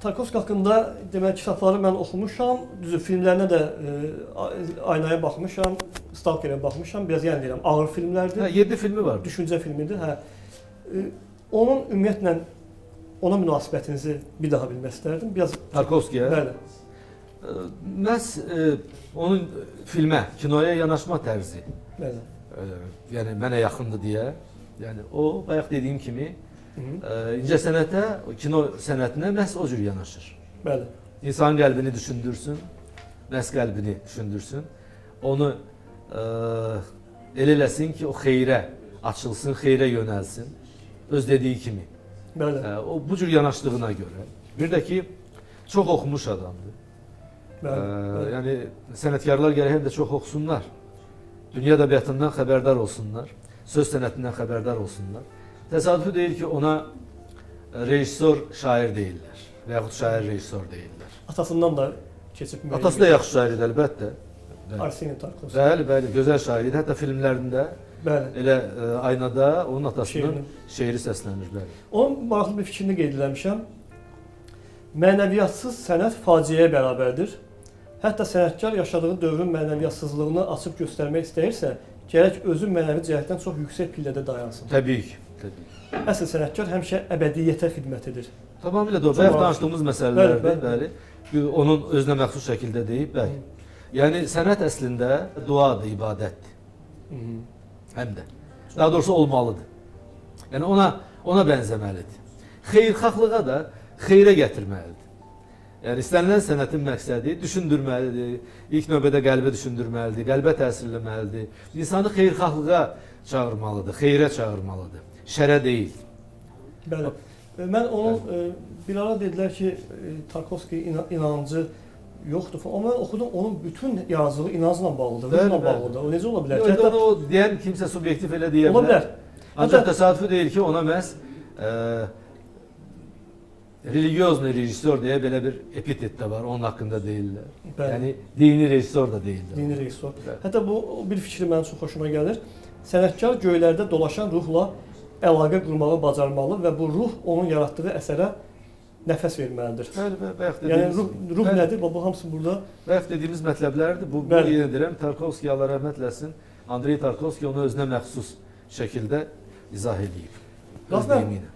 Tarkovski haqqında demək kitabları mən oxumuşam, düzü filmlərinə də Aynaya baxmışam, Stalkerə baxmışam, biraz yəni deyirəm, ağır filmlərdir. Hə, 7 filmi var. Düşüncə filmidir, hə. Onun ümumiyyətlə ona münasibətinizi bir daha bilmək istərdim. Biraz Tarkovskiyə. Bəli. Məhz onun filmə, kinoya yanaşma tərzi. Bəli. Yəni mənə yaxındır deyə. Yəni o bayaq dediyim kimi incəsənətə, kino sənətinə məhz o cür yanaşır. Bəli. İnsanın qəlbini düşündürsün, məhz qəlbini düşündürsün. Onu elə eləsin ki, o xeyrə açılsın, xeyrə yönəlsin. Öz dediyi kimi. Bəli. O bu cür yanaşdığına görə. Bir də ki, çox oxumuş adamdır. Bəli. Yəni sənətkarlar gərək həm də çox oxusunlar. Dünya ədəbiyyatından xəbərdar olsunlar. Söz sənətindən xəbərdar olsunlar. Təsadüfi deyil ki, ona rejissor, şair deyirlər və yaxud şair, rejissor deyirlər. Atasından da keçib müəyyən. Atası da yaxşı şair idi, əlbəttə. Arseniy Tarkovski. Bəli, bəli, gözəl şair idi. Hətta filmlərində Bəli. elə Aynada onun atasının şeiri səslənir. Bəli. Onun maraqlı bir fikrini qeyd etmişəm. Mənəviyyatsız sənət faciəyə bərabərdir. Hətta sənətkar yaşadığı dövrün mənəviyyatsızlığını açıb göstərmək istəyirsə, gərək özü mənəvi cəhətdən çox yüksək pillədə dayansın. Təbii ki, təbii ki. Əsl sənətkar həmişə əbədiyyətə xidmət edir. Tamamilə doğru. Bayaq danışdığımız məsələlərdir, bəli. Onun özünə məxsus şəkildə deyib, bəli. Yəni sənət əslində duadır, ibadətdir. Həm də. Daha doğrusu olmalıdır. Yəni ona bənzəməlidir. Xeyirxahlığa da xeyrə gətirməlidir. Yəni istənilən sənətin məqsədi düşündürməlidir, ilk növbədə qəlbə düşündürməlidir, qəlbə təsir etməlidir. İnsanı xeyirxahlığa çağırmalıdır, xeyrə çağırmalıdır, şərə deyil. Bəli. Mən onun bir ara dedilər ki, Tarkovski inancı yoxdur falan. Amma mən oxudum, onun bütün yazığı inancla bağlıdır, ruhla bağlıdır. O necə ola bilər? Yox, o deyən kimsə subyektiv elə deyə bilər. Ola bilər. Ancaq təsadüfi deyil ki, ona məhz religiozlu rejissor deyə belə bir epitet də var, onun haqqında deyirlər. Bəli. Yəni dini rejissor da deyirlər. Dini rejissor. Hətta bu bir fikri mənim çox xoşuma gəlir. Sənətkar göylərdə dolaşan ruhla əlaqə qurmağı bacarmalı və bu ruh onun yaratdığı əsərə nəfəs verməlidir. Bəli, bayaq dediyimiz. Yəni ruh nədir? Bu hamısı burada. Bayaq dediyimiz mətləblərdir. Bu yenə deyirəm, Tarkovski Allah rəhmət eləsin. Andrey Tarkovski onu özünə məxsus şəkildə izah edib. Öz deyimi ilə.